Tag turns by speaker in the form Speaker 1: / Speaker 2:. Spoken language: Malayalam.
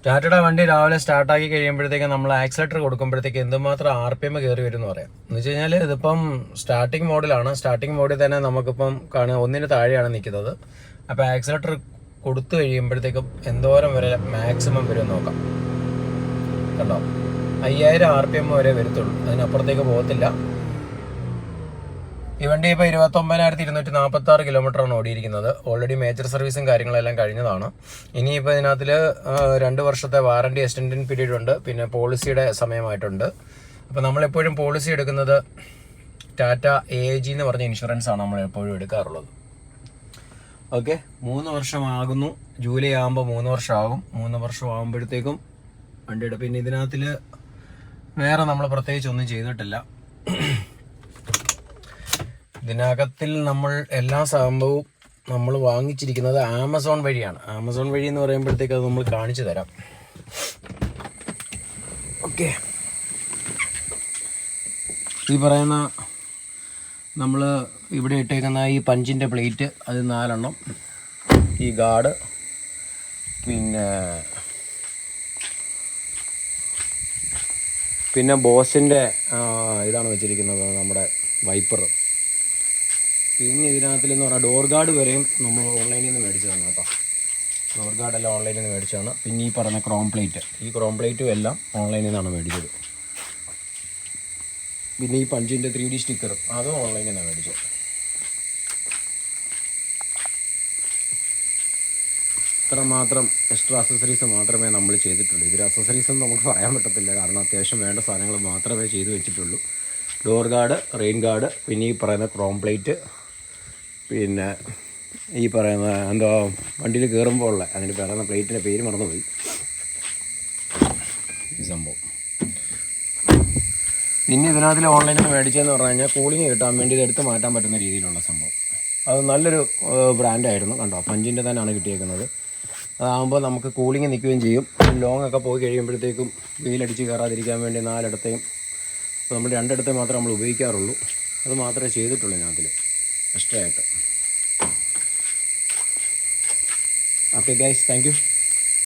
Speaker 1: ടാറ്റയുടെ വണ്ടി രാവിലെ സ്റ്റാർട്ടാക്കി കഴിയുമ്പോഴത്തേക്ക് നമ്മൾ ആക്സിലേറ്റർ കൊടുക്കുമ്പോഴത്തേക്ക് എന്തുമാത്രം RPM കയറി വരും എന്ന് പറയാം. എന്ന് വെച്ച് കഴിഞ്ഞാൽ ഇതിപ്പം സ്റ്റാർട്ടിംഗ് മോഡിലാണ്. സ്റ്റാർട്ടിംഗ് മോഡിൽ തന്നെ നമുക്കിപ്പം ഒന്നിന് താഴെയാണ് നിൽക്കുന്നത്. അപ്പോൾ ആക്സിലേറ്റർ കൊടുത്തു കഴിയുമ്പോഴത്തേക്കും എന്തോരം വരെ മാക്സിമം വരും നോക്കാം. കണ്ടോ, 5000 RPM വരെ വരത്തുള്ളൂ, അതിനപ്പുറത്തേക്ക് പോകത്തില്ല. ഈ വണ്ടി ഇപ്പോൾ 29,246 കിലോമീറ്ററാണ് ഓടിയിരിക്കുന്നത്. ഓൾറെഡി മേജർ സർവീസും കാര്യങ്ങളെല്ലാം കഴിഞ്ഞതാണ്. ഇനിയിപ്പോൾ ഇതിനകത്തിൽ 2 വർഷത്തെ വാറണ്ടി എക്സ്റ്റൻഷൻ പീരീഡ് ഉണ്ട്, പിന്നെ പോളിസിയുടെ സമയമായിട്ടുണ്ട്. അപ്പോൾ നമ്മളെപ്പോഴും പോളിസി എടുക്കുന്നത് ടാറ്റ AIG എന്ന് പറഞ്ഞ ഇൻഷുറൻസാണ് നമ്മളെപ്പോഴും എടുക്കാറുള്ളത്. ഓക്കെ, 3 വർഷമാകുന്നു. ജൂലൈ ആകുമ്പോൾ 3 വർഷമാകും. 3 വർഷം ആകുമ്പോഴത്തേക്കും വണ്ടിയുടെ പിന്നെ ഇതിനകത്തിൽ വേറെ നമ്മൾ പ്രത്യേകിച്ച് ഒന്നും ചെയ്തിട്ടില്ല. ഇതിനകത്തിൽ നമ്മൾ എല്ലാ സംഭവവും നമ്മൾ വാങ്ങിച്ചിരിക്കുന്നത് ആമസോൺ വഴിയാണ്. ആമസോൺ വഴി എന്ന് പറയുമ്പോഴത്തേക്ക് അത് നമ്മൾ കാണിച്ചു തരാം. ഓക്കെ, ഈ പറയുന്ന നമ്മൾ ഇവിടെ ഇട്ടേക്കുന്ന ഈ പഞ്ചിൻ്റെ പ്ലേറ്റ് അത് 4 എണ്ണം, ഈ ഗാർഡ്, പിന്നെ ബോസിൻ്റെ ഇതാണ് വെച്ചിരിക്കുന്നത് നമ്മുടെ വൈപ്പർ. പിന്നെ ഇതിനകത്തിലെന്ന് പറഞ്ഞാൽ ഡോർ ഗാർഡ് വരെയും നമ്മൾ ഓൺലൈനിൽ നിന്ന് മേടിച്ചതാണ് കേട്ടോ. ഡോർ ഗാർഡെല്ലാം ഓൺലൈനിൽ നിന്ന് മേടിച്ചതാണ്. പിന്നെ ഈ പറഞ്ഞ ക്രോം പ്ലേറ്റ്, ഈ ക്രോം പ്ലേറ്റും എല്ലാം ഓൺലൈനിൽ നിന്നാണ് മേടിച്ചത്. പിന്നെ ഈ പഞ്ചിൻ്റെ 3D സ്റ്റിക്കർ അതും ഓൺലൈനിൽ നിന്നാണ് മേടിച്ചത്. ഇത്ര മാത്രം എക്സ്ട്രാ അക്സസറീസ് മാത്രമേ നമ്മൾ ചെയ്തിട്ടുള്ളൂ. ഇതിൽ അക്സസറീസ് ഒന്നും നമുക്ക് പറയാൻ പറ്റത്തില്ല, കാരണം അത്യാവശ്യം വേണ്ട സാധനങ്ങൾ മാത്രമേ ചെയ്തു വെച്ചിട്ടുള്ളൂ. ഡോർ ഗാർഡ്, റെയിൻ ഗാർഡ്, പിന്നെ ഈ പറയുന്ന ക്രോം പ്ലേറ്റ്, പിന്നെ ഈ പറയുന്ന എന്തോ വണ്ടിയിൽ കയറുമ്പോൾ ഉള്ള അതിന് പറയുന്ന പ്ലേറ്റിൻ്റെ പേര് മറന്നുപോയി, ഈ സംഭവം. പിന്നെ ഇതിനകത്തിൽ ഓൺലൈനിൽ നിന്ന് മേടിച്ചതെന്ന് പറഞ്ഞു കഴിഞ്ഞാൽ കൂളിങ് കിട്ടാൻ വേണ്ടി ഇത് എടുത്ത് മാറ്റാൻ പറ്റുന്ന രീതിയിലുള്ള സംഭവം. അത് നല്ലൊരു ബ്രാൻഡായിരുന്നു. കണ്ടോ, പഞ്ചിൻ്റെ തന്നെയാണ് കിട്ടിയേക്കുന്നത്. അതാകുമ്പോൾ നമുക്ക് കൂളിങ് നിൽക്കുകയും ചെയ്യും. ലോങ് ഒക്കെ പോയി കഴിയുമ്പോഴത്തേക്കും വെയിലടിച്ച് കയറാതിരിക്കാൻ വേണ്ടി 4 ഇടത്തെയും, അപ്പോൾ നമ്മൾ 2 ഇടത്തെ മാത്രമേ നമ്മൾ ഉപയോഗിക്കാറുള്ളൂ. അത് മാത്രമേ ചെയ്തിട്ടുള്ളൂ ഇതിനകത്തിൽ എക്സ്ട്രാ ആയിട്ട്. Okay guys, thank you.